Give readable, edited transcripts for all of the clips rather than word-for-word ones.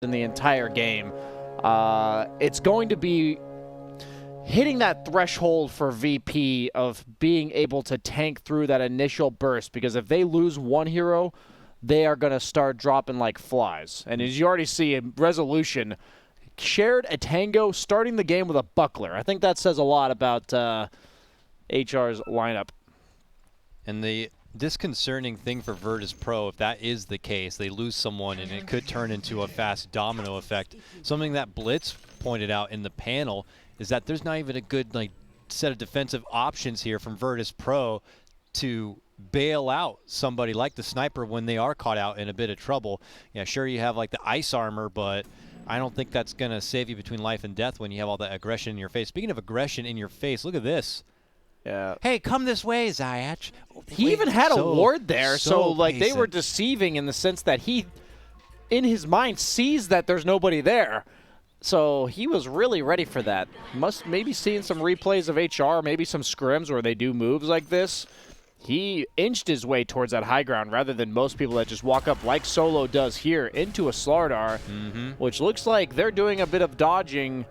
in the entire game. It's going to be hitting that threshold for VP of being able to tank through that initial burst, because if they lose one hero, they are going to start dropping like flies. And as you already see in Resolution, shared a tango starting the game with a buckler. I think that says a lot about HR's lineup. And the disconcerting thing for Virtus.pro, if that is the case, they lose someone and it could turn into a fast domino effect. Something that Blitz pointed out in the panel is that there's not even a good set of defensive options here from Virtus.pro to bail out somebody like the sniper when they are caught out in a bit of trouble. Yeah, sure, you have like the ice armor, but I don't think that's going to save you between life and death when you have all that aggression in your face. Speaking of aggression in your face, look at this. Yeah. Hey, come this way, Zayach. He even had a ward there, so like they were deceiving in the sense that he, in his mind, sees that there's nobody there. So he was really ready for that. Must maybe seeing some replays of HR, maybe some scrims where they do moves like this. He inched his way towards that high ground rather than most people that just walk up like Solo does here into a Slardar, which looks like they're doing a bit of dodging.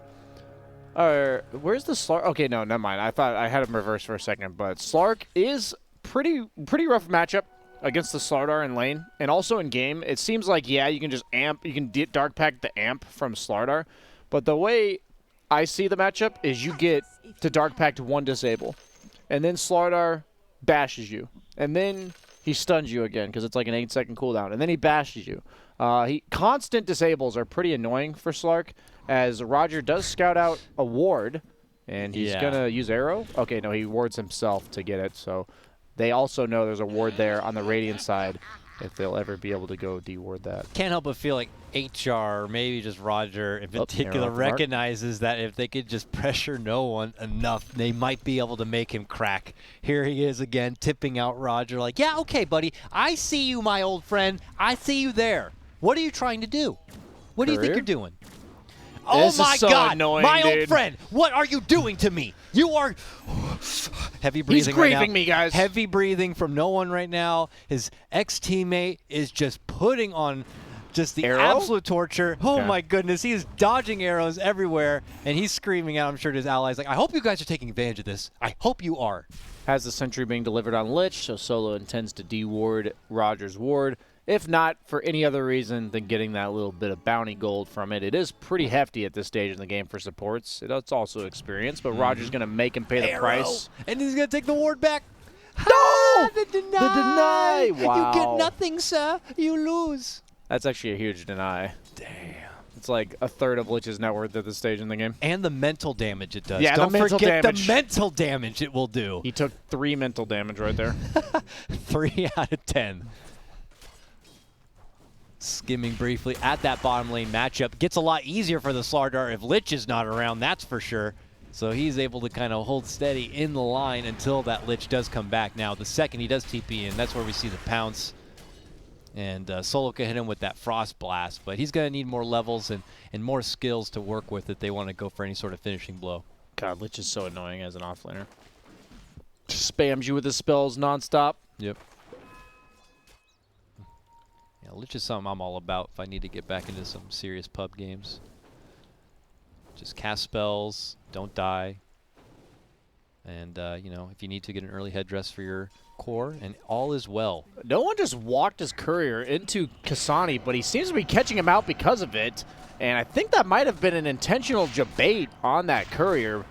Where's the Slark? Okay, no, never mind. I thought I had him reversed for a second, but Slark is pretty rough matchup against the Slardar in lane, and also in game. It seems like, yeah, you can just amp, you can dark pack the amp from Slardar, but the way I see the matchup is you get to dark pack to one disable, and then Slardar bashes you, and then he stuns you again because it's like an 8-second cooldown, and then he bashes you. Constant disables are pretty annoying for Slark, as Roger does scout out a ward, and he's going to use arrow. Okay, no, he wards himself to get it, so they also know there's a ward there on the Radiant side if they'll ever be able to go deward that. Can't help but feel like HR, or maybe just Roger in particular, recognizes that if they could just pressure no one enough, they might be able to make him crack. Here he is again, tipping out Roger like, yeah, okay, buddy, I see you, my old friend. I see you there. What are you trying to do? What do you think you're doing? Oh my God, annoying, my dude. old friend, what are you doing to me? You are heavy breathing. He's grieving right now. me, guys. Heavy breathing from no one right now. His ex-teammate is just putting on just the absolute torture. Oh my goodness, he is dodging arrows everywhere, and he's screaming out, I'm sure, to his allies, like, I hope you guys are taking advantage of this. I hope you are. Has the sentry being delivered on Lich, so Solo intends to deward Roger's ward. If not for any other reason than getting that little bit of bounty gold from it. It is pretty hefty at this stage in the game for supports. It's also experience, but Roger's going to make him pay the price. And he's going to take the ward back. No! The deny! The deny! Wow. You get nothing, sir. You lose. That's actually a huge deny. Damn. It's like a third of Lich's net worth at this stage in the game. And the mental damage it does. Yeah, Don't the mental forget damage. the mental damage it will do. He took 3 mental damage right there. 3 out of 10. Skimming briefly at that bottom lane matchup. Gets a lot easier for the Slardar if Lich is not around, that's for sure. So he's able to kind of hold steady in the line until that Lich does come back. Now, the second he does TP in, that's where we see the pounce. And Solo can hit him with that Frost Blast, but he's going to need more levels and more skills to work with if they want to go for any sort of finishing blow. God, Lich is so annoying as an offlaner. Just spams you with his spells nonstop. Yep. Yeah, Lich is something I'm all about if I need to get back into some serious pub games. Just cast spells, don't die. And, you know, if you need to get an early headdress for your core, and all is well. No one just walked his courier into Kasani, but he seems to be catching him out because of it. And I think that might have been an intentional debate on that courier.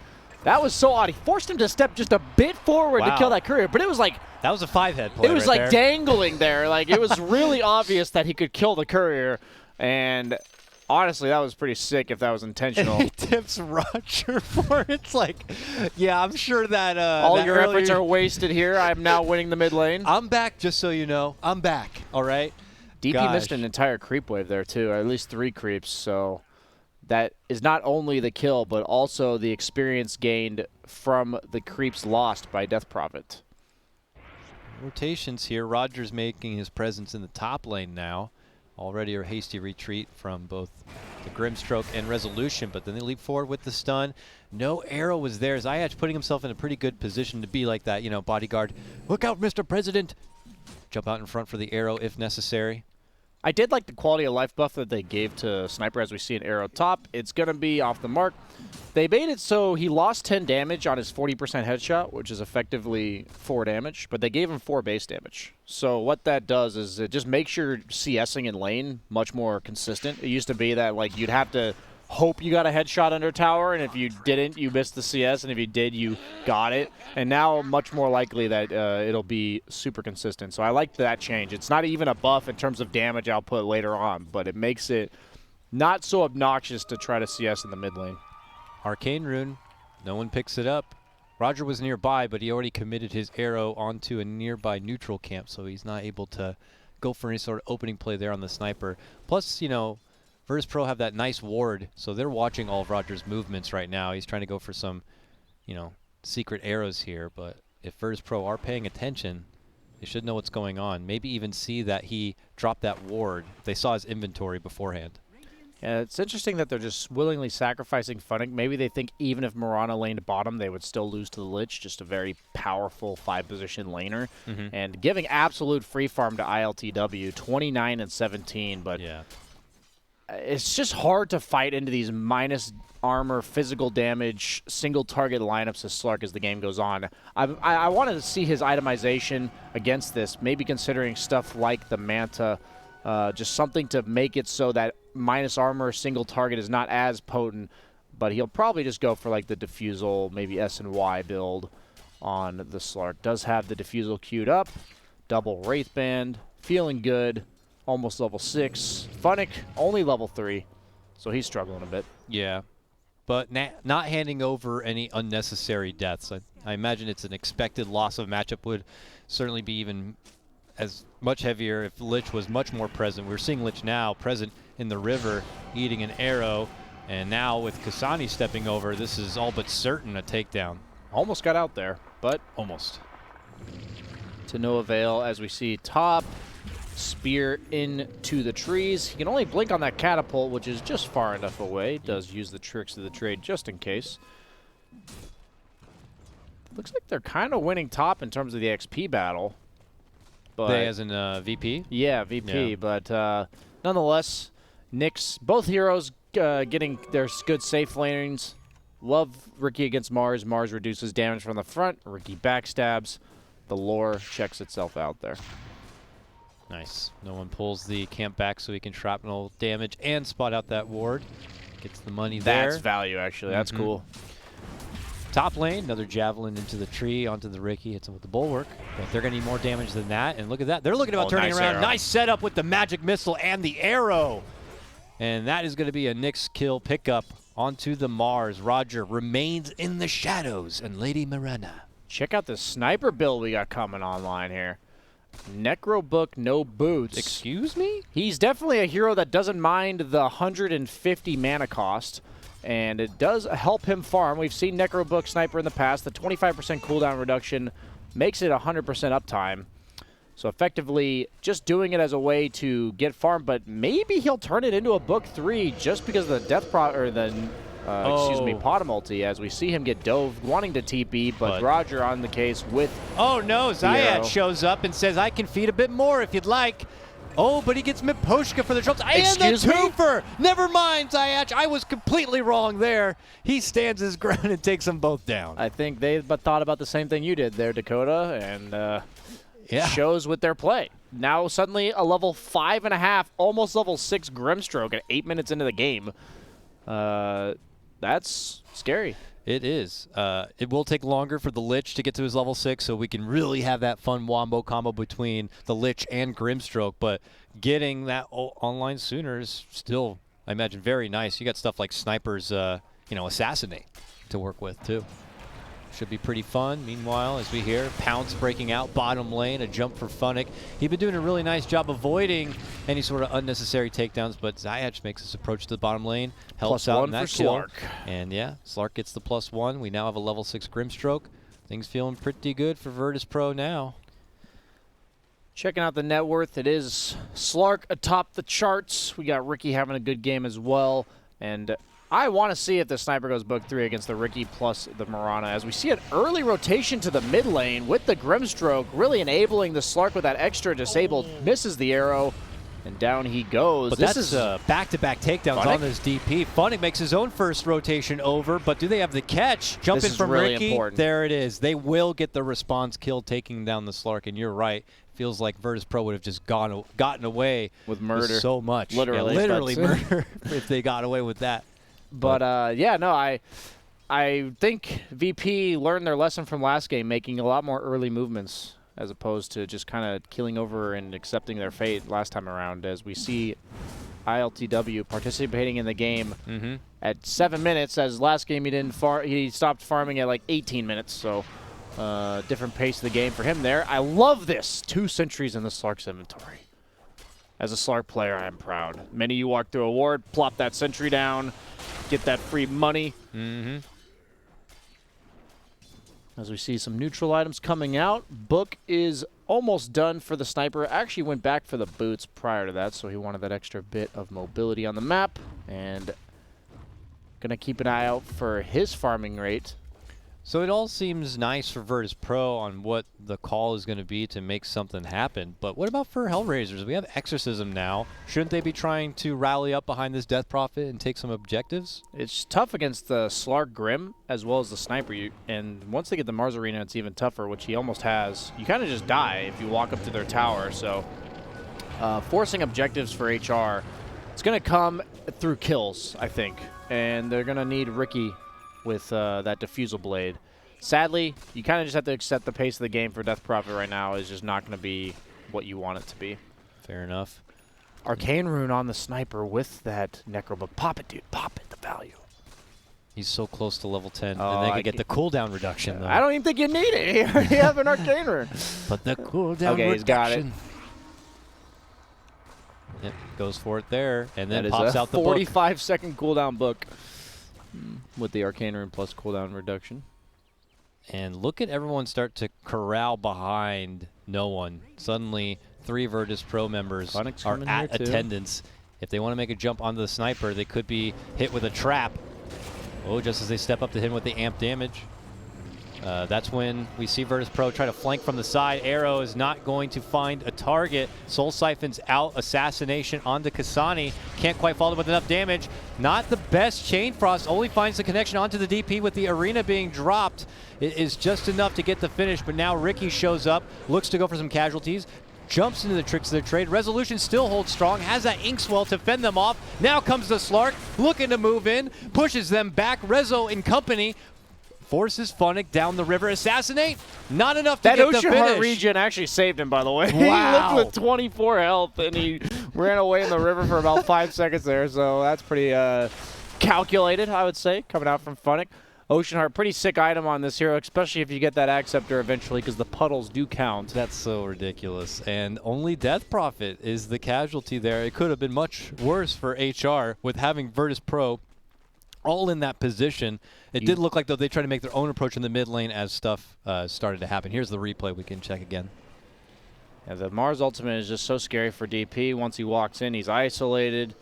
That was so odd. He forced him to step just a bit forward to kill that courier, but it was like... That was a 5-head play. It was right like there. dangling there. Like, it was really obvious that he could kill the courier. And honestly, that was pretty sick if that was intentional. He tips Roger for it. It's like, yeah, I'm sure that... all your efforts are wasted here. I'm now winning the mid lane. I'm back, just so you know. I'm back, all right? DP missed an entire creep wave there, too, or at least 3 creeps, so... That is not only the kill, but also the experience gained from the creeps lost by Death Prophet. Rotations here. Roger's making his presence in the top lane now. Already a hasty retreat from both the Grimstroke and Resolution, but then they leap forward with the stun. No arrow was there. Zayach putting himself in a pretty good position to be like that, you know, bodyguard. Look out, Mr. President! Jump out in front for the arrow if necessary. I did like the quality of life buff that they gave to Sniper, as we see an arrow top. It's going to be off the mark. They made it so he lost 10 damage on his 40% headshot, which is effectively 4 damage, but they gave him 4 base damage. So what that does is it just makes your CSing in lane much more consistent. It used to be that like you'd have to hope you got a headshot under tower, and if you didn't, you missed the CS, and if you did, you got it. And now much more likely that it'll be super consistent. So I like that change. It's not even a buff in terms of damage output later on, but it makes it not so obnoxious to try to CS in the mid lane. Arcane Rune, no one picks it up. Roger was nearby, but he already committed his arrow onto a nearby neutral camp, so he's not able to go for any sort of opening play there on the Sniper. Plus, you know, Virtus.pro have that nice ward, so they're watching all of Roger's movements right now. He's trying to go for some, you know, secret arrows here, but if Virtus.pro are paying attention, they should know what's going on. Maybe even see that he dropped that ward. They saw his inventory beforehand. Yeah, it's interesting that they're just willingly sacrificing Funnick. Maybe they think even if Mirana laned bottom, they would still lose to the Lich, just a very powerful 5-position laner. And giving absolute free farm to ILTW, 29 and 17, but yeah, it's just hard to fight into these minus armor, physical damage, single target lineups as Slark as the game goes on. I wanted to see his itemization against this, maybe considering stuff like the Manta, just something to make it so that minus armor, single target is not as potent, but he'll probably just go for like the Diffusal, maybe S and Y build on the Slark. Does have the Diffusal queued up, double Wraith Band, feeling good. Almost level 6. Funnick, only level 3, so he's struggling a bit. Yeah, but not handing over any unnecessary deaths. I imagine it's an expected loss of matchup. Would certainly be even as much heavier if Lich was much more present. We're seeing Lich now present in the river, eating an arrow, and now with Kasani stepping over, this is all but certain a takedown. Almost got out there, but almost. To no avail as we see top. Spear into the trees. He can only blink on that catapult, which is just far enough away. Does use the tricks of the trade just in case. Looks like they're kind of winning top in terms of the XP battle. But they as in VP? Yeah, VP. Yeah. But nonetheless, Nyx, both heroes getting their good safe lanings. Love Riki against Mars. Mars reduces damage from the front. Riki backstabs. The lore checks itself out there. Nice. No one pulls the camp back so he can shrapnel damage and spot out that ward. Gets the money there. That's value, actually. That's cool. Top lane, another javelin into the tree, onto the Riki. Hits him with the bulwark. But they're going to need more damage than that. And look at that. They're looking about turning around. Arrow. Nice setup with the magic missile and the arrow. And that is going to be a Nyx kill pickup onto the Mars. Roger remains in the shadows. And Lady Mirana. Check out the sniper build we got coming online here. Necro Book, no boots. Excuse me? He's definitely a hero that doesn't mind the 150 mana cost, and it does help him farm. We've seen Necro Book Sniper in the past. The 25% cooldown reduction makes it 100% uptime. So effectively, just doing it as a way to get farm, but maybe he'll turn it into a Book 3 just because of the death excuse me, pot multi, as we see him get dove, wanting to TP, but Roger on the case with oh no, Zayat shows up and says, I can feed a bit more if you'd like. Oh, but he gets Miposhka for the tropes. And the twofer! Never mind, Zayat. I was completely wrong there. He stands his ground and takes them both down. I think they thought about the same thing you did there, Dakota, and shows with their play. Now suddenly a level 5.5, almost level 6 Grimstroke at 8 minutes into the game. That's scary. It is. It will take longer for the Lich to get to his level 6, so we can really have that fun wombo combo between the Lich and Grimstroke, but getting that online sooner is still, I imagine, very nice. You got stuff like Sniper's, Assassinate to work with, too. Should be pretty fun. Meanwhile, as we hear, Pounce breaking out, bottom lane, a jump for Funnick. He's been doing a really nice job avoiding any sort of unnecessary takedowns, but Zayat makes his approach to the bottom lane, helps out in that kill. Slark. And yeah, Slark gets the +1. We now have a level 6 Grimstroke. Things feeling pretty good for Virtus.pro now. Checking out the net worth, it is Slark atop the charts. We got Riki having a good game as well, and I want to see if the Sniper goes Book 3 against the Riki plus the Mirana, as we see an early rotation to the mid lane with the Grimstroke, really enabling the Slark with that extra disabled. Misses the arrow. And down he goes. But this that's is back-to-back takedowns Funnick? on this DP. Funnick makes his own first rotation over, but do they have the catch? Jump This in is from really Ricky. important. There it is. They will get the response kill taking down the Slark, and you're right. Feels like Virtus.pro would have just gotten away with murder. so much. Literally. Yeah, literally murder if they got away with that. But yeah, no, I think VP learned their lesson from last game, making a lot more early movements as opposed to just kind of killing over and accepting their fate last time around, as we see ILTW participating in the game at 7 minutes, as last game he stopped farming at like 18 minutes, so different pace of the game for him there. I love this. 2 sentries in the Slark's inventory. As a Slark player, I am proud. Many of you walk through a ward, plop that sentry down, get that free money. As we see some neutral items coming out. Book is almost done for the sniper. Actually went back for the boots prior to that, so he wanted that extra bit of mobility on the map. And gonna keep an eye out for his farming rate. So it all seems nice for Virtus.pro on what the call is going to be to make something happen. But what about for Hellraisers? We have Exorcism now. Shouldn't they be trying to rally up behind this Death Prophet and take some objectives? It's tough against the Slark Grim as well as the Sniper. And once they get the Mars Arena, it's even tougher, which he almost has. You kind of just die if you walk up to their tower. So forcing objectives for HR, it's going to come through kills, I think. And they're going to need Ricky with that Diffusal Blade. Sadly, you kind of just have to accept the pace of the game for Death Prophet right now is just not going to be what you want it to be. Fair enough. Arcane Rune on the Sniper with that Necro, but pop it, dude. Pop it, the value. He's so close to level 10, Oh, and they could get the cooldown reduction, though. I don't even think you need it. You already have an Arcane Rune. But the cooldown okay, reduction. he's got it. Yep, goes for it there, and then That pops is a out the book. 45-second cooldown book with the Arcane Rune plus cooldown reduction. And look at everyone start to corral behind no one. Suddenly, 3 Virtus.pro members Funnick's are coming at here too. attendance. If they want to make a jump onto the Sniper, they could be hit with a trap. Oh, just as they step up to him with the amp damage. That's when we see Virtus.pro try to flank from the side. Arrow is not going to find a target. Soul Siphon's out. Assassination onto Kasani. Can't quite follow with enough damage. Not the best. Chain Frost only finds the connection onto the DP with the arena being dropped. It is just enough to get the finish, but now Ricky shows up, looks to go for some casualties, jumps into the tricks of their trade. Resolution still holds strong, has that Inkswell to fend them off. Now comes the Slark, looking to move in, pushes them back. Rezo and company forces Funnick down the river. Assassinate, not enough to get the finish. That Ocean Heart regen actually saved him, by the way. Wow. He lived with 24 health, and he ran away in the river for about 5 seconds there, so that's pretty calculated, I would say, coming out from Funnick. Ocean Heart, pretty sick item on this hero, especially if you get that Acceptor eventually, because the puddles do count. That's so ridiculous. And only Death Prophet is the casualty there. It could have been much worse for HR with having Virtus.pro all in that position. It did look like, though, they tried to make their own approach in the mid lane as stuff started to happen. Here's the replay. We can check again. Yeah, the Mars ultimate is just so scary for DP. Once he walks in, he's isolated.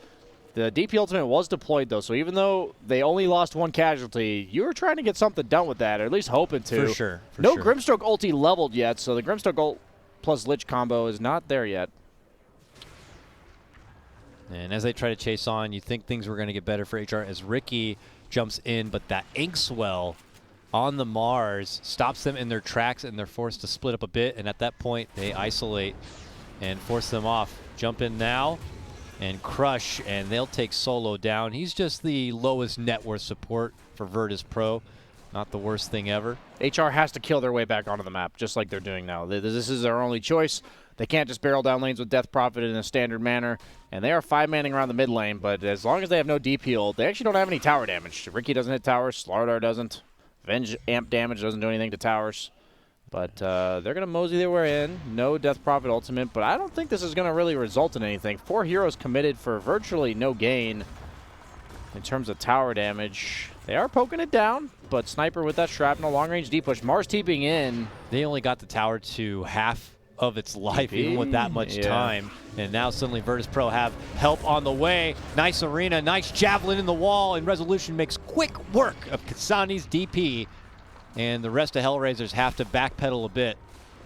The DP ultimate was deployed, though, so even though they only lost 1 casualty, you were trying to get something done with that, or at least hoping to. For sure. No Grimstroke ulti leveled yet, so the Grimstroke ult plus Lich combo is not there yet. And as they try to chase on, you think things were going to get better for HR as Ricky jumps in, but that Inkswell on the Mars stops them in their tracks, and they're forced to split up a bit, and at that point, they isolate and force them off. Jump in now and crush, and they'll take Solo down. He's just the lowest net worth support for Virtus.pro. Not the worst thing ever. HR has to kill their way back onto the map, just like they're doing now. This is their only choice. They can't just barrel down lanes with Death Prophet in a standard manner, and they are 5-manning around the mid lane, but as long as they have no DP ult, they actually don't have any tower damage. Ricky doesn't hit towers, Slardar doesn't. Venge amp damage doesn't do anything to towers. But they're going to mosey their way in. No Death Prophet ultimate, but I don't think this is going to really result in anything. 4 heroes committed for virtually no gain in terms of tower damage. They are poking it down, but Sniper with that shrapnel, long-range D-push. Mars TPing in. They only got the tower to half of its life, even with that much time. And now suddenly Virtus.pro have help on the way. Nice arena, nice javelin in the wall, and Resolution makes quick work of Kasani's DP. And the rest of Hellraisers have to backpedal a bit.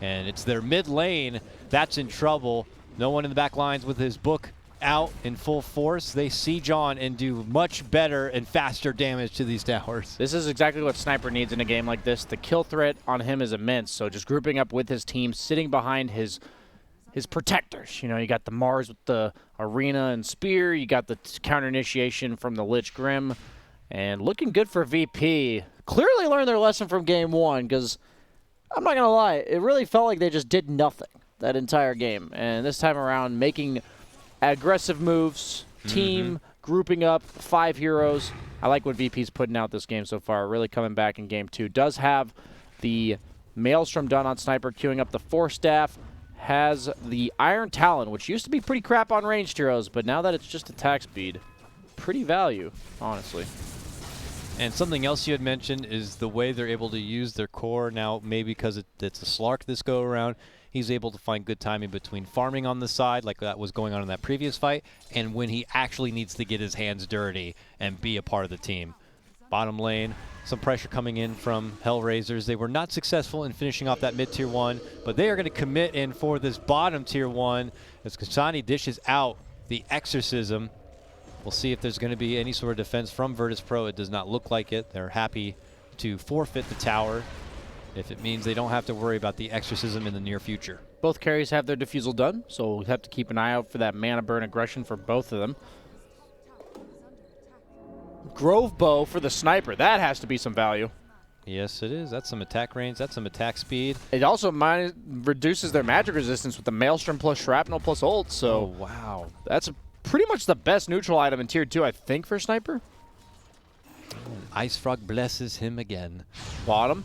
And it's their mid lane that's in trouble. No one in the back lines with his book out in full force. They siege on and do much better and faster damage to these towers. This is exactly what Sniper needs in a game like this. The kill threat on him is immense, so just grouping up with his team, sitting behind his protectors. You know, you got the Mars with the Arena and Spear, you got the counter initiation from the Lich Grim, and looking good for VP. Clearly learned their lesson from game 1, because I'm not going to lie, it really felt like they just did nothing that entire game. And this time around, making aggressive moves, team, grouping up, 5 heroes. I like what VP's putting out this game so far, really coming back in game 2. Does have the Maelstrom done on Sniper, queuing up the 4 staff. Has the Iron Talon, which used to be pretty crap on ranged heroes, but now that it's just attack speed, pretty value, honestly. And something else you had mentioned is the way they're able to use their core now, maybe because it's a Slark this go around. He's able to find good timing between farming on the side, like that was going on in that previous fight, and when he actually needs to get his hands dirty and be a part of the team. Bottom lane, some pressure coming in from Hellraisers. They were not successful in finishing off that mid-tier 1, but they are going to commit in for this bottom tier 1 as Kasani dishes out the Exorcism. We'll see if there's going to be any sort of defense from Virtus.pro. It does not look like it. They're happy to forfeit the tower if it means they don't have to worry about the Exorcism in the near future. Both carries have their defusal done, so we'll have to keep an eye out for that mana burn aggression for both of them. Grove Bow for the Sniper. That has to be some value. Yes, it is. That's some attack range. That's some attack speed. It also reduces their magic resistance with the Maelstrom plus Shrapnel plus ult, so wow. That's pretty much the best neutral item in Tier 2, I think, for Sniper. Ice Frog blesses him again. Bottom.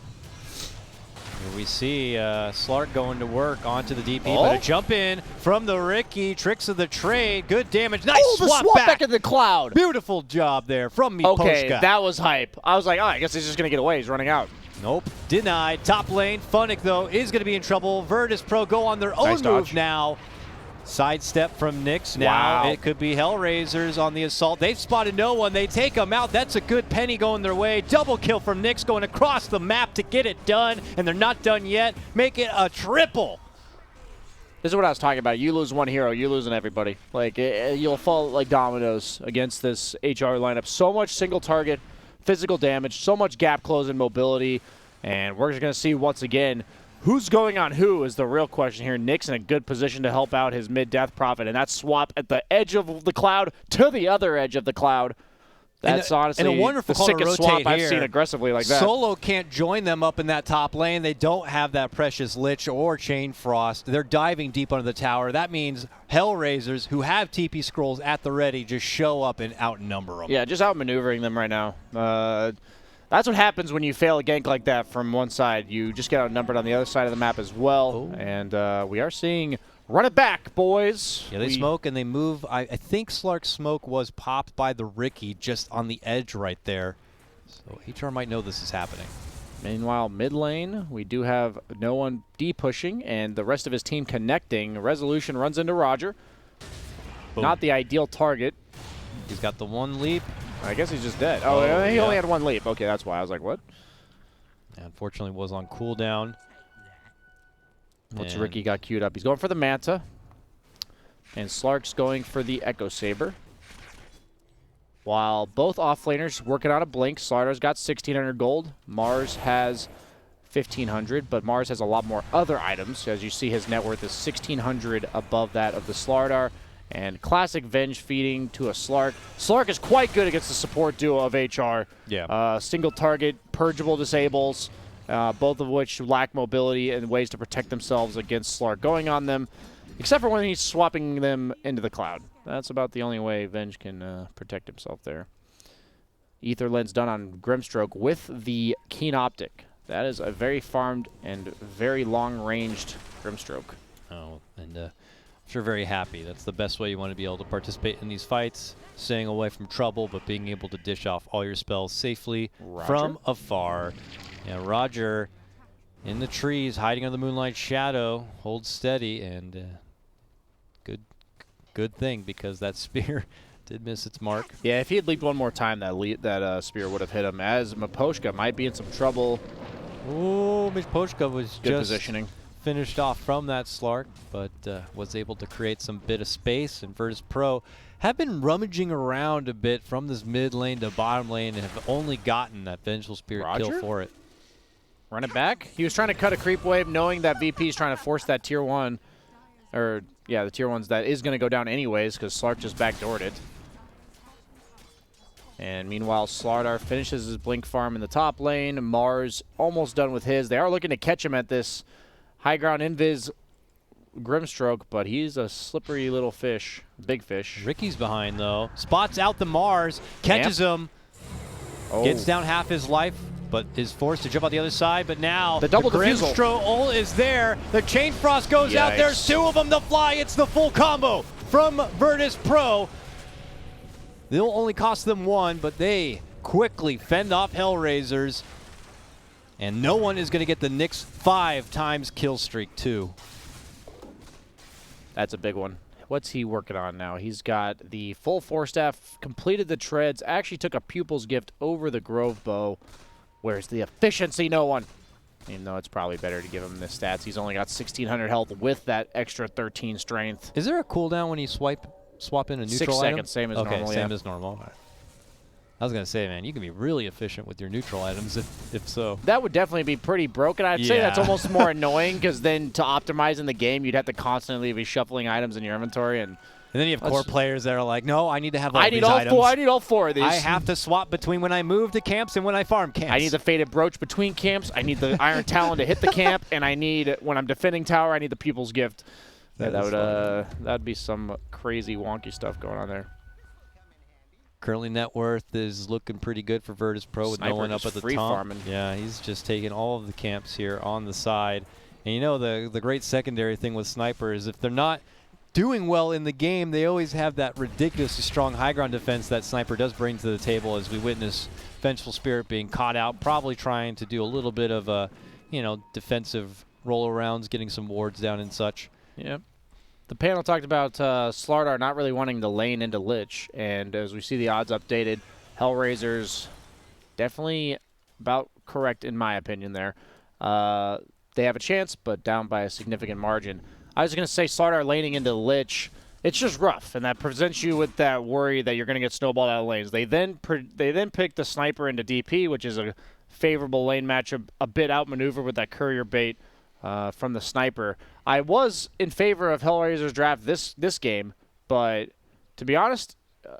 Here we see Slark going to work onto the DP, but a jump in from the Ricky. Tricks of the trade. Good damage. Nice swap back in the cloud. Beautiful job there from Miposhka. Okay, that was hype. I was like, oh, I guess he's just going to get away. He's running out. Nope. Denied. Top lane. Funnick, though, is going to be in trouble. Virtus.pro go on their own move now. Sidestep from Nyx. Now it could be Hellraisers on the assault. They've spotted no one. They take them out. That's a good penny going their way. Double kill from Nyx going across the map to get it done, and they're not done yet. Make it a triple. This is what I was talking about. You lose one hero, you're losing everybody. Like, you'll fall like dominoes against this HR lineup. So much single target, physical damage, so much gap close and mobility, and we're just going to see once again who's going on who is the real question here. Nyx in a good position to help out his mid-death prophet, and that swap at the edge of the cloud to the other edge of the cloud. That's honestly a wonderful the sickest swap I've seen aggressively like that. Solo can't join them up in that top lane. They don't have that precious Lich or Chain Frost. They're diving deep under the tower. That means Hellraisers, who have TP scrolls at the ready, just show up and outnumber them. Yeah, just outmaneuvering them right now. That's what happens when you fail a gank like that from one side. You just get outnumbered on the other side of the map as well. Oh. And we are seeing run it back, boys. Yeah, they smoke and they move. I think Slark's smoke was popped by the Ricky just on the edge right there. So HR might know this is happening. Meanwhile, mid lane, we do have no one D-pushing and the rest of his team connecting. Resolution runs into Roger. Boom. Not the ideal target. He's got the one leap. I guess he's just dead. Oh, he only had one leap. Okay, that's why. I was like, what? Yeah, unfortunately, was on cooldown. Once Ricky got queued up. He's going for the Manta. And Slark's going for the Echo Saber. While both offlaners working on a blink. Slardar's got 1,600 gold. Mars has 1,500, but Mars has a lot more other items. As you see, his net worth is 1,600 above that of the Slardar. And classic Venge feeding to a Slark. Slark is quite good against the support duo of HR. Yeah. Single target, purgeable disables, both of which lack mobility and ways to protect themselves against Slark going on them, except for when he's swapping them into the cloud. That's about the only way Venge can protect himself there. Ether Lens done on Grimstroke with the Keen Optic. That is a very farmed and very long-ranged Grimstroke. Oh, and sure, very happy. That's the best way you want to be able to participate in these fights, staying away from trouble, but being able to dish off all your spells safely from afar. Yeah, Roger in the trees, hiding under the moonlight shadow, holds steady, and good thing because that spear did miss its mark. Yeah, if he had leaped one more time, that spear would have hit him. As Miposhka might be in some trouble. Oh, Miposhka was good just positioning. finished off from that Slark, but was able to create some bit of space. And Virtus.pro have been rummaging around a bit from this mid lane to bottom lane and have only gotten that Vengeful Spirit kill for it. Run it back. He was trying to cut a creep wave knowing that VP is trying to force that tier 1. Or, yeah, the tier 1's that is going to go down anyways because Slark just backdoored it. And meanwhile, Slardar finishes his Blink farm in the top lane. Mars almost done with his. They are looking to catch him at this high ground invis Grimstroke, but he's a slippery little fish, big fish. Ricky's behind, though. Spots out the Mars, catches him, gets down half his life, but is forced to jump out the other side. But now the double defusal ult is there. The Chain Frost goes out. There's 2 of them to fly. It's the full combo from Virtus.pro. They'll only cost them 1, but they quickly fend off Hellraisers. And no one is going to get the Nyx 5 times kill streak, too. That's a big one. What's he working on now? He's got the full 4-staff, completed the treads, actually took a Pupil's Gift over the Grove Bow. Where's the efficiency? No one. Even though it's probably better to give him the stats. He's only got 1,600 health with that extra 13 strength. Is there a cooldown when you swap in a neutral 6 item? seconds, same as normal. Same as normal. I was going to say, man, you can be really efficient with your neutral items if so. That would definitely be pretty broken. I'd say that's almost more annoying because then to optimize in the game, you'd have to constantly be shuffling items in your inventory. And then you have core players that are like, no, I need to have all these items. I need all 4 of these. I have to swap between when I move to camps and when I farm camps. I need the Fated Brooch between camps. I need the Iron Talon to hit the camp. And I need, when I'm defending tower, I need the Pupil's Gift. That'd be some crazy wonky stuff going on there. Currently net worth is looking pretty good for Virtus.pro with no one up at the top. Farming. Yeah, he's just taking all of the camps here on the side. And you know the great secondary thing with Sniper is if they're not doing well in the game, they always have that ridiculously strong high ground defense that Sniper does bring to the table, as we witness Vengeful Spirit being caught out, probably trying to do a little bit of a, defensive roll-arounds, getting some wards down and such. Yep. The panel talked about Slardar not really wanting to lane into Lich, and as we see the odds updated, Hellraisers definitely about correct in my opinion there. They have a chance, but down by a significant margin. I was going to say Slardar laning into Lich, it's just rough, and that presents you with that worry that you're going to get snowballed out of lanes. They then pick the Sniper into DP, which is a favorable lane matchup, a bit outmaneuvered with that courier bait from the Sniper. I was in favor of Hellraiser's draft this game, but to be honest,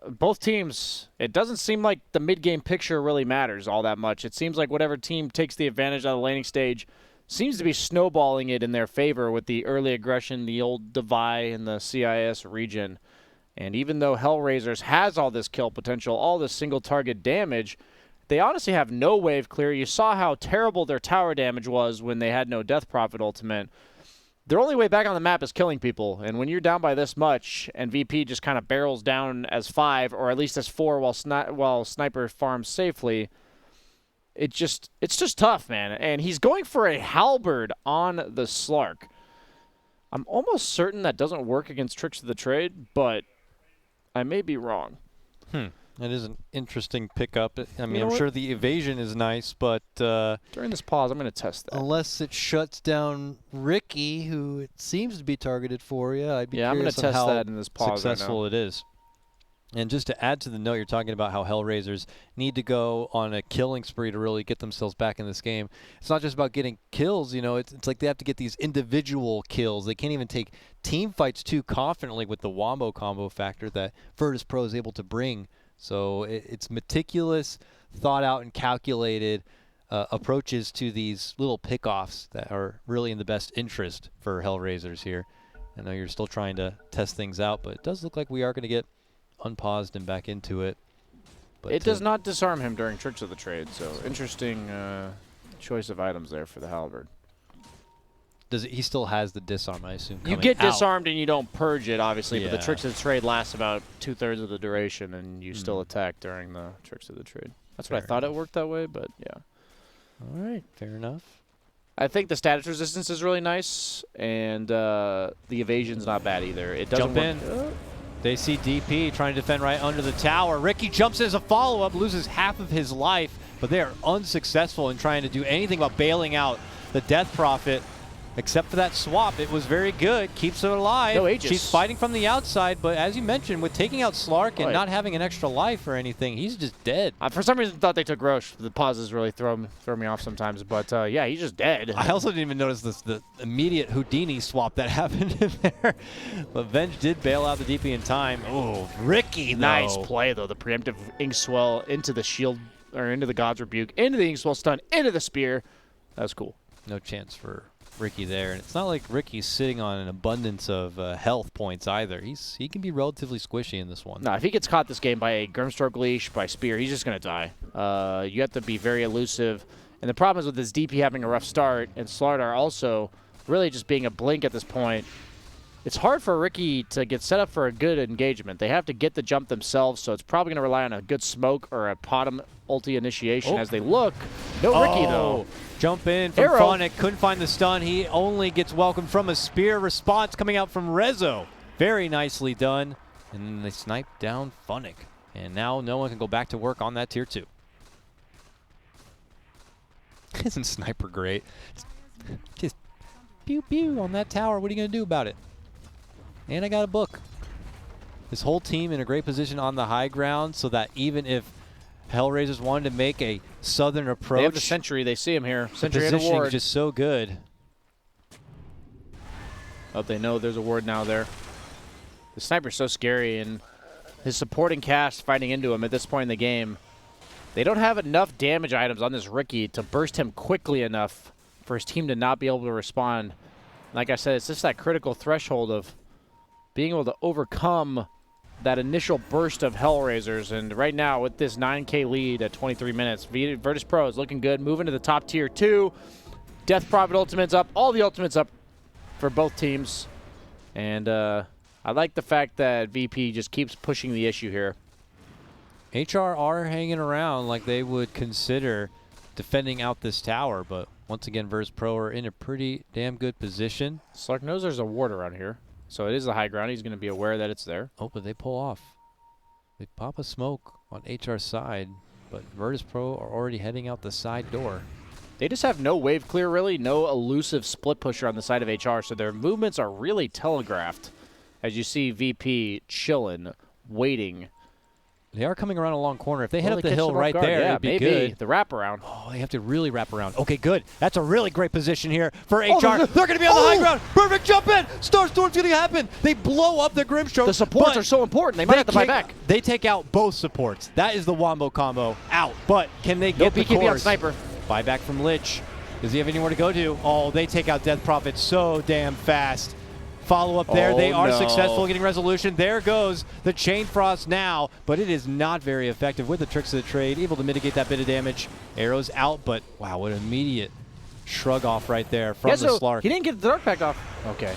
both teams, it doesn't seem like the mid-game picture really matters all that much. It seems like whatever team takes the advantage out of the laning stage seems to be snowballing it in their favor with the early aggression, the old Divide in the CIS region. And even though Hellraisers has all this kill potential, all this single target damage, they honestly have no wave clear. You saw how terrible their tower damage was when they had no Death Prophet ultimate. Their only way back on the map is killing people, and when you're down by this much and VP just kind of barrels down as 5 or at least as 4 while Sniper farms safely, it's just tough, man. And he's going for a halberd on the Slark. I'm almost certain that doesn't work against Tricks of the Trade, but I may be wrong. That is an interesting pickup. I mean, I'm sure the evasion is nice, but during this pause, I'm going to test that. Unless it shuts down Ricky, who it seems to be targeted for, I'd be curious I'm going to test that in this pause successful right now. It is. And just to add to the note, you're talking about how Hellraisers need to go on a killing spree to really get themselves back in this game. It's not just about getting kills, it's like they have to get these individual kills. They can't even take team fights too confidently with the Wombo combo factor that Virtus.pro is able to bring. So it's meticulous, thought out, and calculated approaches to these little pickoffs that are really in the best interest for Hellraisers here. I know you're still trying to test things out, but it does look like we are going to get unpaused and back into it. But it does not disarm him during Tricks of the Trade, so interesting choice of items there for the halberd. He still has the disarm, I assume. You get disarmed and you don't purge it, obviously, but the Tricks of the Trade lasts about 2/3 of the duration, and you still attack during the Tricks of the Trade. That's what I thought it worked that way, but yeah. All right, fair enough. I think the status resistance is really nice, and the evasion's not bad either. It doesn't jump in. They see DP trying to defend right under the tower. Ricky jumps as a follow-up, loses half of his life, but they are unsuccessful in trying to do anything but bailing out the Death Prophet. Except for that swap, it was very good. Keeps her alive. No Aegis. She's fighting from the outside, but as you mentioned, with taking out Slark and not having an extra life or anything, he's just dead. For some reason, thought they took Roche. The pauses really throw me off sometimes, but yeah, he's just dead. I also didn't even notice the immediate Houdini swap that happened in there. But Venge did bail out the DP in time. Oh, Ricky, though. Nice play, though. The preemptive Inkswell into the shield, or into the God's Rebuke, into the Inkswell stun, into the spear. That was cool. No chance for Ricky there, and it's not like Ricky's sitting on an abundance of health points either. He can be relatively squishy in this one. No, if he gets caught this game by a Grimstroke Leash, by Spear, he's just going to die. You have to be very elusive. And the problem is with this DP having a rough start, and Slardar also really just being a blink at this point, it's hard for Ricky to get set up for a good engagement. They have to get the jump themselves, so it's probably going to rely on a good smoke or a Potom ulti initiation as they look. No Ricky, though. Jump in from Phonic, couldn't find the stun. He only gets welcomed from a spear response coming out from Rezo. Very nicely done. And then they snipe down Phonic. And now no one can go back to work on that tier 2. Isn't Sniper great? Just pew pew on that tower. What are you going to do about it? And I got a book. This whole team in a great position on the high ground so that even if Hellraisers wanted to make a southern approach. They have the Sentry. They see him here. Sentry and a positioning ward. is just so good. Oh, they know there's a ward now there. The Sniper's so scary, and his supporting cast fighting into him at this point in the game. They don't have enough damage items on this Ricky to burst him quickly enough for his team to not be able to respond. Like I said, it's just that critical threshold of being able to overcome that initial burst of Hellraisers. And right now, with this 9K lead at 23 minutes, Virtus.pro is looking good, moving to the top tier 2. Death Prophet ultimate's up, all the ultimates up for both teams. And I like the fact that VP just keeps pushing the issue here. HR are hanging around like they would consider defending out this tower, but once again, Virtus.pro are in a pretty damn good position. Slark knows there's a ward around here, so it is the high ground. He's going to be aware that it's there. Oh, but they pull off. They pop a smoke on HR's side, but Virtus.pro are already heading out the side door. They just have no wave clear, really, no elusive split pusher on the side of HR, so their movements are really telegraphed. As you see VP chilling, waiting. They are coming around a long corner. If they head up the hill right there, yeah, it'd be maybe. good. The wraparound. Oh, they have to really wrap around. Okay, good. That's a really great position here for HR. They're going to be on the high ground. Perfect jump in. Storm's going to happen. They blow up the Grimstroke. The supports are so important. They might have to buy back. They take out both supports. That is the Wombo combo out. But can they get the BKB on Sniper. Buyback from Lich. Does he have anywhere to go to? Oh, they take out Death Prophet so damn fast. Follow up there. They are successful getting resolution. There goes the Chain Frost now, but it is not very effective with the tricks of the trade. Able to mitigate that bit of damage. Arrows out, but wow, what an immediate shrug off right there from the Slark. He didn't get the Dark Pack off. Okay.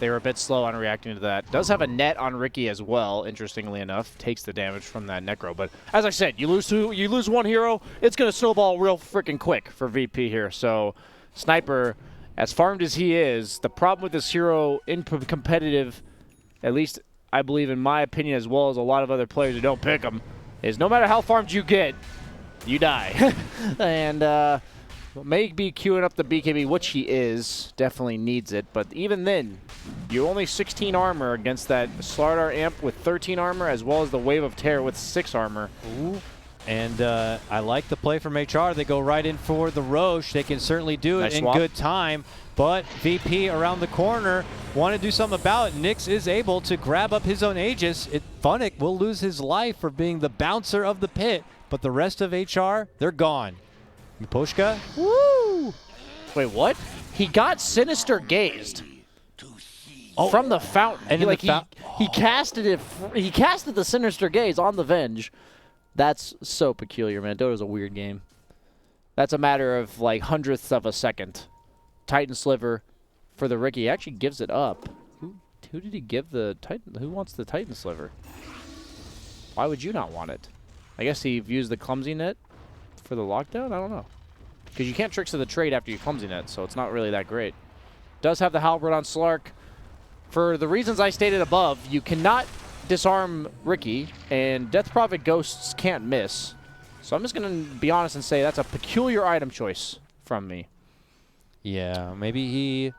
They were a bit slow on reacting to that. Does have a net on Ricky as well, interestingly enough. Takes the damage from that Necro. But as I said, you lose one hero, it's going to snowball real freaking quick for VP here. So Sniper, as farmed as he is, the problem with this hero in competitive, at least I believe in my opinion as well as a lot of other players who don't pick him, is no matter how farmed you get, you die. And may be queuing up the BKB, which he is, definitely needs it. But even then, you're only 16 armor against that Slardar amp with 13 armor, as well as the Wave of Terror with 6 armor. Ooh. And I like the play from HR. They go right in for the Roche. They can certainly do it in good time. But VP around the corner want to do something about it. Nyx is able to grab up his own Aegis. Phonic will lose his life for being the bouncer of the pit. But the rest of HR, they're gone. Miposhka? Woo! Wait, what? He got Sinister Gazed from the fountain. And he casted it. He casted the Sinister Gaze on the Venge. That's so peculiar, man. Dota's a weird game. That's a matter of like hundredths of a second. Titan Sliver for the Ricky. He actually gives it up. Who did he give the Titan? Who wants the Titan Sliver? Why would you not want it? I guess he views the Clumsy Net for the lockdown? I don't know. Because you can't Tricks of the Trade after you Clumsy Net, so it's not really that great. Does have the Halberd on Slark. For the reasons I stated above, you cannot disarm Ricky, and Death Prophet Ghosts can't miss. So I'm just going to be honest and say that's a peculiar item choice from me. Yeah, maybe he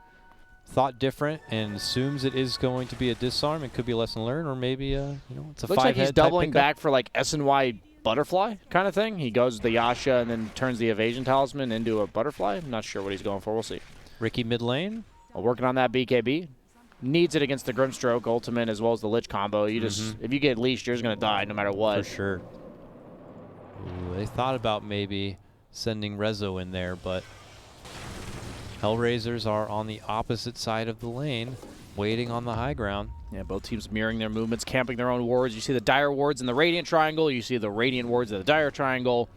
thought different and assumes it is going to be a disarm. It could be a lesson learned, or maybe you know, it's a Looks like he's doubling back for like SNY butterfly kind of thing. He goes the Yasha and then turns the evasion talisman into a butterfly. I'm not sure what he's going for. We'll see. Ricky mid lane. Well, working on that BKB. Needs it against the Grimstroke ultimate as well as the Lich combo. You just, if you get leashed, you're just going to die no matter what. For sure. Ooh, they thought about maybe sending Rezo in there, but Hellraisers are on the opposite side of the lane, waiting on the high ground. Yeah, both teams mirroring their movements, camping their own wards. You see the Dire wards in the Radiant triangle. You see the Radiant wards in the Dire triangle.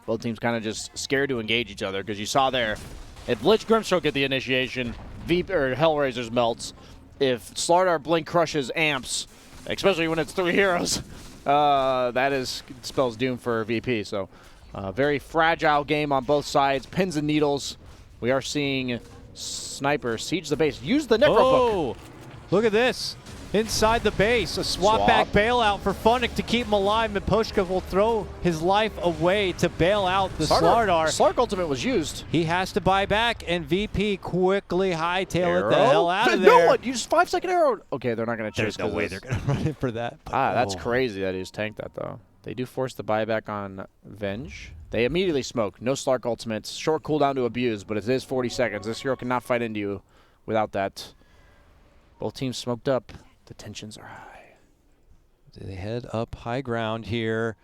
Both teams kind of just scared to engage each other because you saw there, if Lich Grimstroke get the initiation, Hellraisers melts. If Slardar Blink crushes amps, especially when it's 3 heroes, that spells doom for VP. So very fragile game on both sides. Pins and needles. We are seeing Sniper siege the base. Use the Necro Book. Look at this. Inside the base, a swap back bailout for Funnick to keep him alive. Mipushka will throw his life away to bail out the Slardar. Slark ultimate was used. He has to buy back, and VP quickly hightail it the hell out of there. No one! You just 5-second arrow. Okay, they're not going to chase. There's no way they're going to run in for that. That's crazy that he just tanked that, though. They do force the buyback on Venge. They immediately smoke. No Slark ultimates. Short cooldown to abuse, but it is 40 seconds. This hero cannot fight into you without that. Both teams smoked up. The tensions are high. They head up high ground here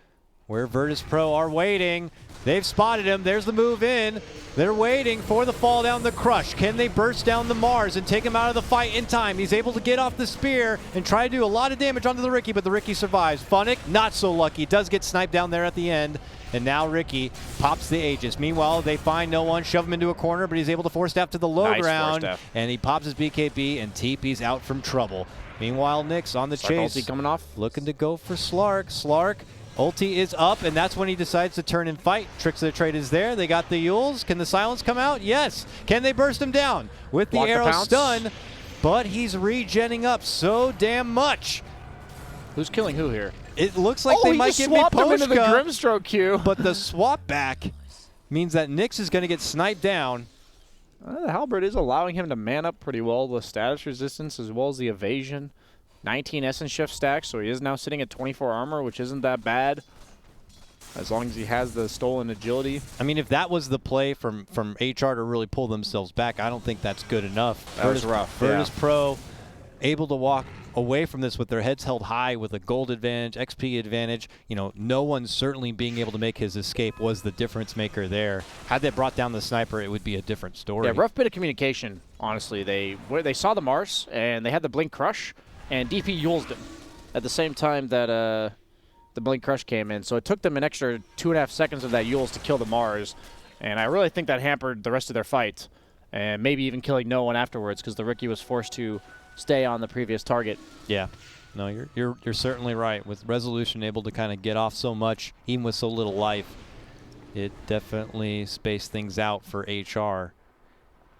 where Virtus.pro are waiting. They've spotted him. There's the move in. They're waiting for the fall down, the crush. Can they burst down the Mars and take him out of the fight in time? He's able to get off the spear and try to do a lot of damage onto the Ricky, but the Ricky survives. Funnick, not so lucky. Does get sniped down there at the end. And now Ricky pops the Aegis. Meanwhile, they find no one, shove him into a corner, but he's able to force staff to the low ground. And he pops his BKB and TP's out from trouble. Meanwhile, Nyx on the chase. Ulti coming off. Looking to go for Slark. Slark, ulti is up, and that's when he decides to turn and fight. Tricks of the trade is there. They got the Yules. Can the silence come out? Yes. Can they burst him down? With the arrow stun, but he's regenning up so damn much. Who's killing who here? It looks like they might get swapped him into the Grimstroke queue. But the swap back means that Nyx is going to get sniped down. The Halberd is allowing him to man up pretty well. The status resistance as well as the evasion. 19 Essence Shift stacks, so he is now sitting at 24 armor, which isn't that bad. As long as he has the stolen agility. I mean, if that was the play from HR to really pull themselves back, I don't think that's good enough. That was rough. Virtus.pro able to walk away from this with their heads held high with a gold advantage, XP advantage. You know, no one certainly being able to make his escape was the difference maker there. Had they brought down the sniper, it would be a different story. Yeah, rough bit of communication, honestly. They saw the Mars, and they had the Blink Crush, and DP Yulesed him at the same time that the Blink Crush came in. So it took them an extra 2.5 seconds of that Yules to kill the Mars, and I really think that hampered the rest of their fight, and maybe even killing no one afterwards because the Ricky was forced to stay on the previous target. Yeah. No, you're certainly right. With Resolution able to kind of get off so much, even with so little life, it definitely spaced things out for HR.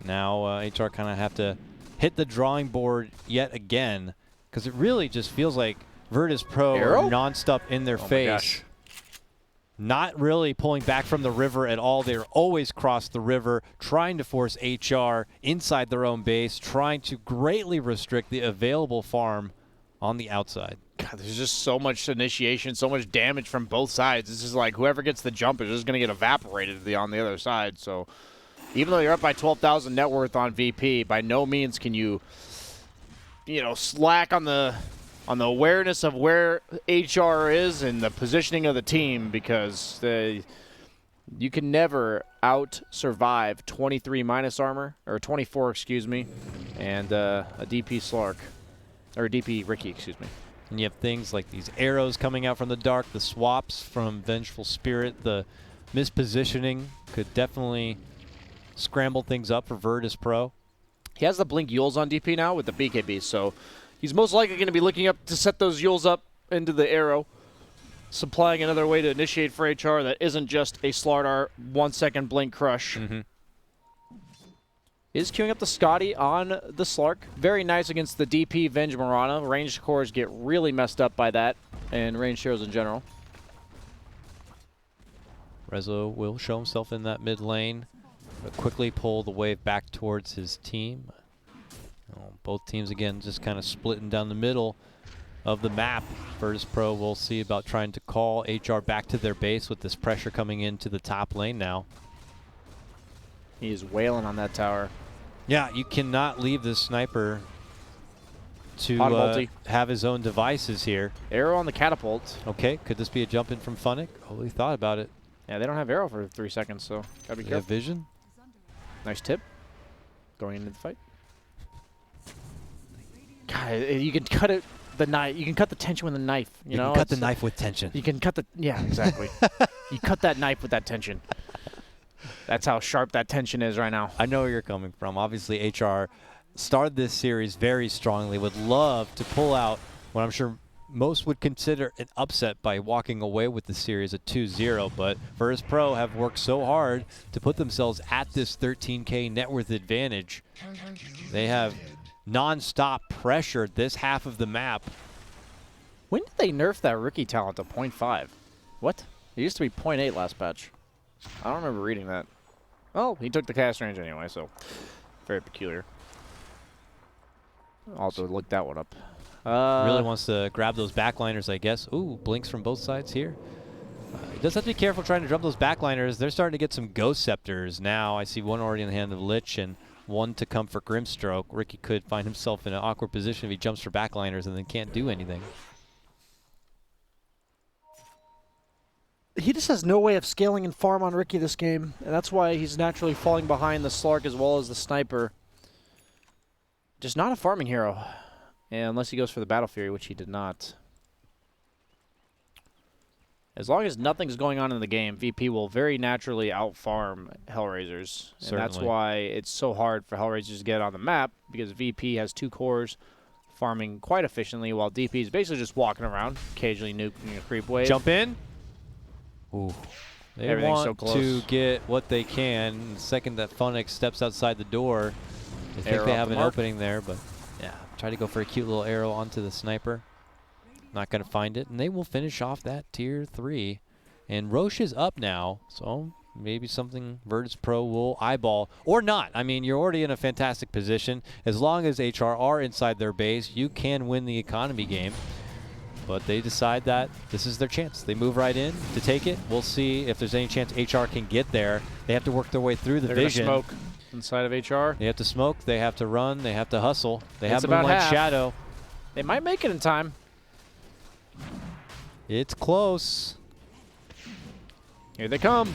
Now HR kind of have to hit the drawing board yet again, because it really just feels like Virtus.pro are non-stop in their face. Not really pulling back from the river at all. They're always cross the river, trying to force HR inside their own base, trying to greatly restrict the available farm on the outside. God, there's just so much initiation, so much damage from both sides. This is like whoever gets the jump is just going to get evaporated on the other side. So even though you're up by 12,000 net worth on VP, by no means can you slack on the awareness of where HR is and the positioning of the team, because you can never out-survive 23 minus armor, or 24, excuse me, and a DP Slark, or a DP Ricky, excuse me. And you have things like these arrows coming out from the dark, the swaps from Vengeful Spirit, the mispositioning could definitely scramble things up for Virtus.pro. He has the Blink Yules on DP now with the BKB, so he's most likely going to be looking up to set those Yules up into the arrow, supplying another way to initiate for HR that isn't just a Slardar 1-second Blink Crush. Is queuing up the Scotty on the Slark. Very nice against the DP Venge Morana. Ranged cores get really messed up by that, and ranged heroes in general. Rezo will show himself in that mid lane. but quickly pull the wave back towards his team. Both teams, again, just kind of splitting down the middle of the map. Virtus.pro will see about trying to call HR back to their base with this pressure coming into the top lane now. He's wailing on that tower. Yeah, you cannot leave this sniper to have his own devices here. Arrow on the catapult. Okay, could this be a jump in from Funnick? Oh, he thought about it. Yeah, they don't have arrow for 3 seconds, so gotta be careful. Have vision. Nice tip. Going into the fight. God, you can cut it. The knife. You can cut the tension with a knife. You know, can cut the knife with tension. You can cut the. Yeah, exactly. You cut that knife with that tension. That's how sharp that tension is right now. I know where you're coming from. Obviously, HR started this series very strongly. Would love to pull out what I'm sure most would consider an upset by walking away with the series at 2-0. But Virtus.pro have worked so hard to put themselves at this 13K net worth advantage. They have non-stop pressure this half of the map. When did they nerf that rookie talent to 0.5? What? It used to be 0.8 last patch. I don't remember reading that. Oh, he took the cast range anyway, so very peculiar. I'll have to look that one up. Really wants to grab those backliners, I guess. Ooh, blinks from both sides here. He does have to be careful trying to jump those backliners. They're starting to get some Ghost Scepters now. I see one already in the hand of Lich and one to come for Grimstroke. Ricky could find himself in an awkward position if he jumps for backliners and then can't do anything. He just has no way of scaling and farm on Ricky this game, and that's why he's naturally falling behind the Slark as well as the Sniper. Just not a farming hero, and unless he goes for the Battle Fury, which he did not. As long as nothing's going on in the game, VP will very naturally out-farm Hellraisers. And that's why it's so hard for Hellraisers to get on the map, because VP has 2 cores farming quite efficiently, while DP is basically just walking around, occasionally nuking a creep wave. Jump in. Ooh. They want so close to get what they can. The second that Funnick steps outside the door, I think they have an opening there, but yeah, try to go for a cute little arrow onto the Sniper. Not going to find it, and they will finish off that tier 3. And Roche is up now, so maybe something Virtus.pro will eyeball, or not. I mean, you're already in a fantastic position. As long as HR are inside their base, you can win the economy game. But they decide that this is their chance. They move right in to take it. We'll see if there's any chance HR can get there. They have to work their way through the vision. They're going to smoke inside of HR. They have to smoke. They have to run. They have to hustle. They have Moonlight Shadow. They might make it in time. It's close. Here they come.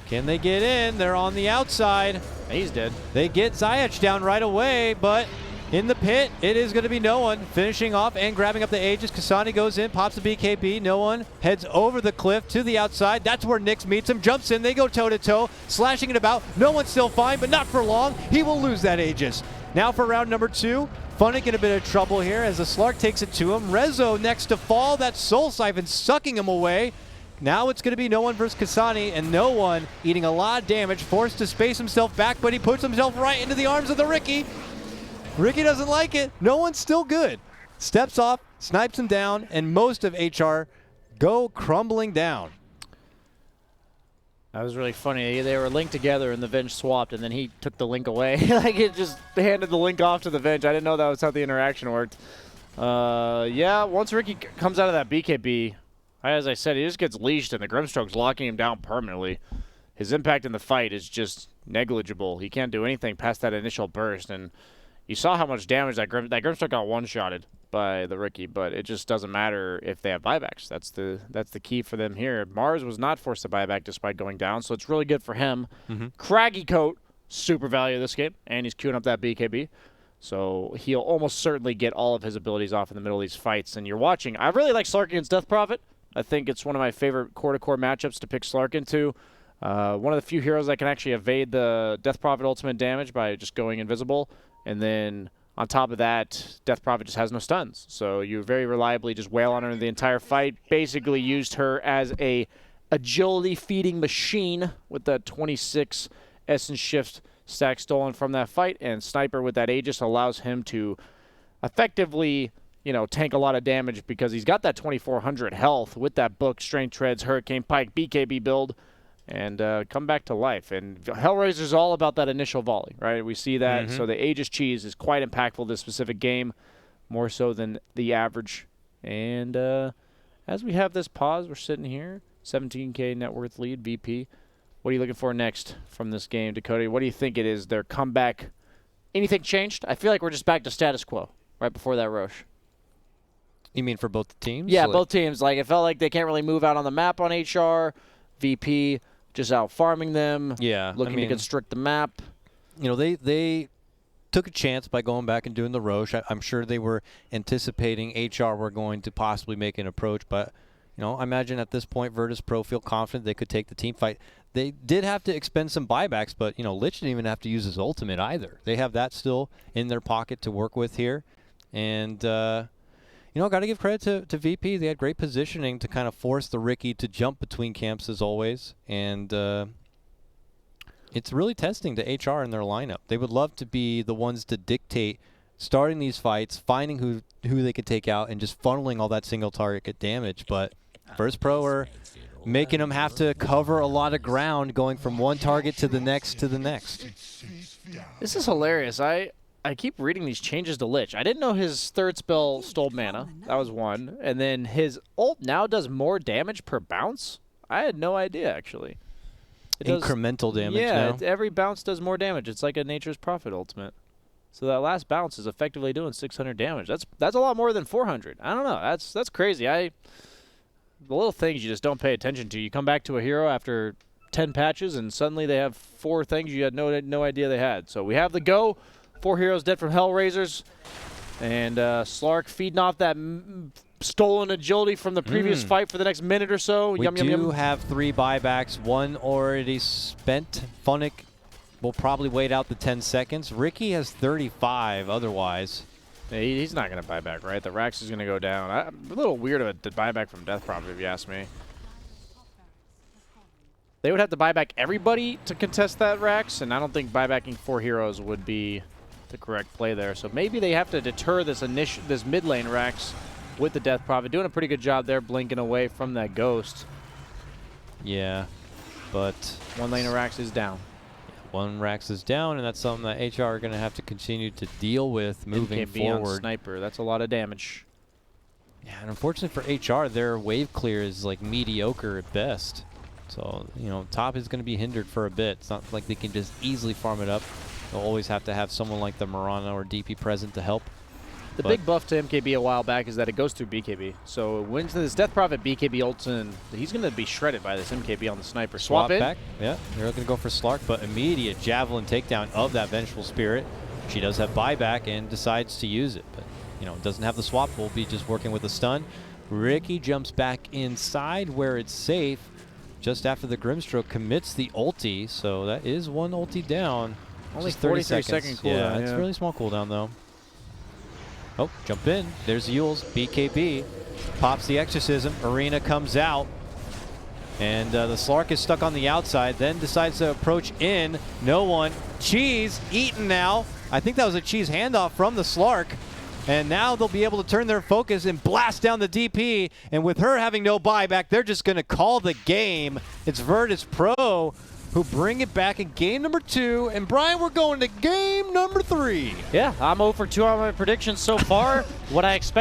Can they get in? They're on the outside. He's dead. They get Ziyech down right away, but in the pit, it is going to be no one. Finishing off and grabbing up the Aegis. Kasani goes in, pops the BKB. No one heads over the cliff to the outside. That's where Nyx meets him. Jumps in. They go toe-to-toe, slashing it about. No one's still fine, but not for long. He will lose that Aegis. Now for round number 2. Funnick in a bit of trouble here as the Slark takes it to him. Rezo next to fall. That Soul Siphon sucking him away. Now it's going to be no one versus Kasani, and no one eating a lot of damage, forced to space himself back, but he puts himself right into the arms of the Ricky. Ricky doesn't like it. No one's still good. Steps off, snipes him down, and most of HR go crumbling down. That was really funny. They were linked together and the Venge swapped, and then he took the link away. Like, it just handed the link off to the Venge. I didn't know that was how the interaction worked. Yeah, once Ricky comes out of that BKB, as I said, he just gets leashed, and the Grimstroke's locking him down permanently. His impact in the fight is just negligible. He can't do anything past that initial burst, and you saw how much damage that Grimstroke got one-shotted by the Ricky, but it just doesn't matter if they have buybacks. That's the key for them here. Mars was not forced to buyback despite going down, so it's really good for him. Craggy Coat, super value this game, and he's queuing up that BKB. So he'll almost certainly get all of his abilities off in the middle of these fights. And you're watching. I really like Slark against Death Prophet. I think it's one of my favorite core-to-core matchups to pick Slark into. One of the few heroes that can actually evade the Death Prophet ultimate damage by just going invisible. And then on top of that, Death Prophet just has no stuns. So you very reliably just wail on her the entire fight. Basically used her as a agility-feeding machine with that 26 Essence Shift stack stolen from that fight. And Sniper with that Aegis allows him to effectively, you know, tank a lot of damage because he's got that 2400 health with that book, Strength Treads, Hurricane Pike, BKB build. and come back to life. And Hellraisers is all about that initial volley, right? We see that. So the Aegis cheese is quite impactful this specific game, more so than the average. And as we have this pause, we're sitting here, 17K net worth lead, VP. What are you looking for next from this game, Dakota? What do you think it is? Their comeback? Anything changed? I feel like we're just back to status quo right before that Roche. You mean for both the teams? Yeah, both teams. Like, it felt like they can't really move out on the map on HR. VP just out farming them. Yeah, looking to constrict the map. You know, they took a chance by going back and doing the Roche. I'm sure they were anticipating HR were going to possibly make an approach, but you know, I imagine at this point Virtus.pro feel confident they could take the team fight. They did have to expend some buybacks, but you know, Lich didn't even have to use his ultimate either. They have that still in their pocket to work with here, and you know, got to give credit to VP. They had great positioning to kind of force the Riki to jump between camps as always, and it's really testing to HR in their lineup. They would love to be the ones to dictate starting these fights, finding who they could take out, and just funneling all that single target damage. But Virtus.pro are making them have to cover a lot of ground, going from one target to the next to the next. This is hilarious. I keep reading these changes to Lich. I didn't know his third spell stole mana. That was one. And then his ult now does more damage per bounce? I had no idea, actually. It Incremental damage now? Yeah, every bounce does more damage. It's like a Nature's Prophet ultimate. So that last bounce is effectively doing 600 damage. That's a lot more than 400. I don't know. That's crazy. The little things you just don't pay attention to. You come back to a hero after 10 patches, and suddenly they have 4 things you had no idea they had. So we have the go. 4 heroes dead from Hellraisers. And Slark feeding off that stolen agility from the previous fight for the next minute or so. We do have 3 buybacks. 1 already spent. Funnick will probably wait out the 10 seconds. Riki has 35 otherwise. Yeah, he's not going to buy back, right? The Rax is going to go down. I'm a little weird of a buyback from Death Prophet, if you ask me. They would have to buy back everybody to contest that Rax, and I don't think buybacking 4 heroes would be the correct play there. So maybe they have to deter this mid lane Rax with the Death Prophet. Doing a pretty good job there, blinking away from that Ghost. Yeah, but 1 lane of Rax is down. 1 Rax is down, and that's something that HR are going to have to continue to deal with moving forward. On Sniper, that's a lot of damage. Yeah, and unfortunately for HR, their wave clear is like mediocre at best. So, you know, top is going to be hindered for a bit. It's not like they can just easily farm it up. They'll always have to have someone like the Mirana or DP present to help. The big buff to MKB a while back is that it goes through BKB. So when this Death Prophet BKB ults in, he's going to be shredded by this MKB on the Sniper. Swap in. Back. Yeah, they're going to go for Slark, but immediate Javelin takedown of that Vengeful Spirit. She does have buyback and decides to use it, but you know, doesn't have the swap. Will be just working with a stun. Riki jumps back inside where it's safe. Just after the Grimstroke commits the ulti, so that is 1 ulti down. Only 43 second cooldown. Yeah, it's a really small cooldown though. Oh, jump in. There's Yules. BKB pops the Exorcism. Arena comes out. And the Slark is stuck on the outside, then decides to approach in. No one. Cheese eaten now. I think that was a Cheese handoff from the Slark. And now they'll be able to turn their focus and blast down the DP. And with her having no buyback, they're just going to call the game. It's Virtus.pro who bring it back in game number 2. And Brian, we're going to game number 3. Yeah, I'm 0 for 2 on my predictions so far. What I expect.